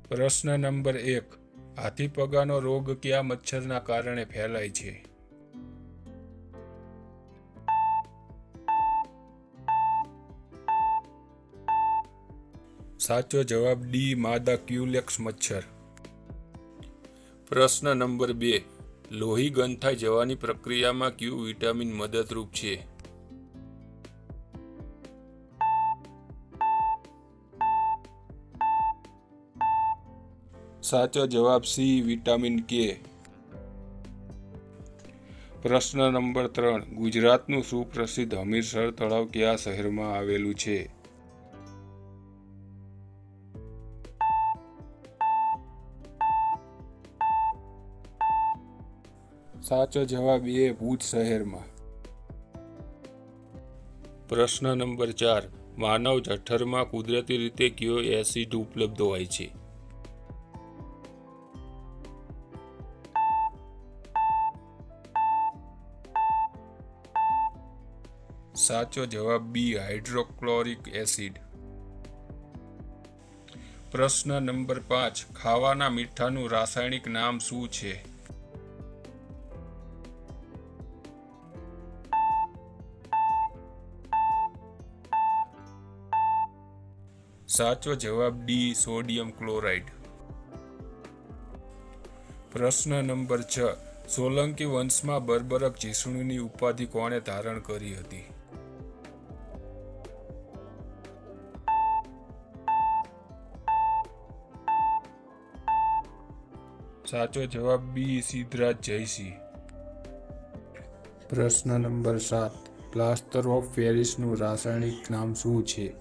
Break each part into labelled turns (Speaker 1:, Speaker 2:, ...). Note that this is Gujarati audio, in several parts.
Speaker 1: પ્રશ્ન નંબર 1. હાથીપગાનો રોગ કયા મચ્છરના કારણે ફેલાય છે? સાચો જવાબ ડી. માદા ક્યુલેક્સ મચ્છર. પ્રશ્ન નંબર 2. લોહી ગંથાઈ જવાની પ્રક્રિયામાં કયું વિટામિન મદદરૂપ છે? સાચો જવાબ સી. વિટામિન કે. પ્રશ્ન નંબર 3. ગુજરાતનું સુપ્રસિદ્ધ હમીરસર તળાવ કયા શહેરમાં આવેલું છે? સાચો જવાબ એ. ભુજ શહેરમાં. પ્રશ્ન નંબર 4. માનવ જઠરમાં કુદરતી રીતે કયો એસિડ ઉપલબ્ધ હોય છે? સાચો જવાબ બી. Hydrochloric acid. પ્રશ્ન નંબર 5. ખાવાના મીઠાનું રાસાયણિક નામ શું છે? સાચો જવાબ ડી. Sodium chloride. પ્રશ્ન નંબર 6. સોલંકી વંશમાં બર્બરક જીષ્ણુની ઉપાધિ કોણે ધારણ કરી હતી? સાચો જવાબ બી. સિદ્ધરાજ જયસિંહ. પ્રશ્ન નંબર 7. પ્લાસ્ટર ઓફ પેરિસનું રાસાયણિક નામ શું છે?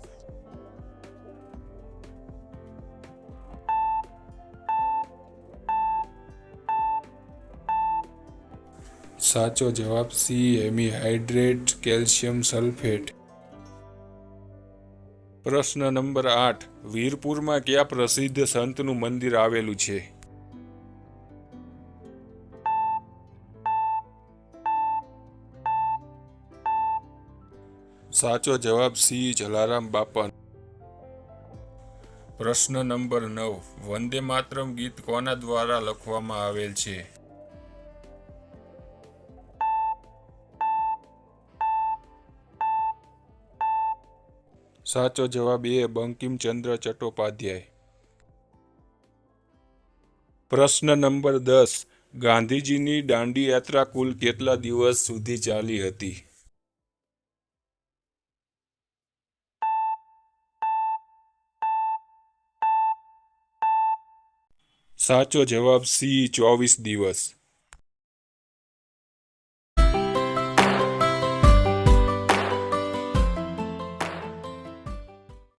Speaker 1: સાચો જવાબ સી. Hemihydrate calcium sulphate. પ્રશ્ન નંબર 8. વીરપુરમાં કયા પ્રસિદ્ધ સંતનું મંદિર આવેલું છે? સાચો જવાબ સી. જલારામ બાપા. પ્રશ્ન નંબર 9. વંદે માતરમ ગીત કોના દ્વારા લખવામાં આવેલ છે? સાચો જવાબ એ. બંકિમચંદ્ર ચટ્ટોપાધ્યાય. પ્રશ્ન નંબર 10. ગાંધીજીની દાંડી યાત્રા કુલ કેટલા દિવસ સુધી ચાલી હતી? સાચો જવાબ સી. 24 દિવસ.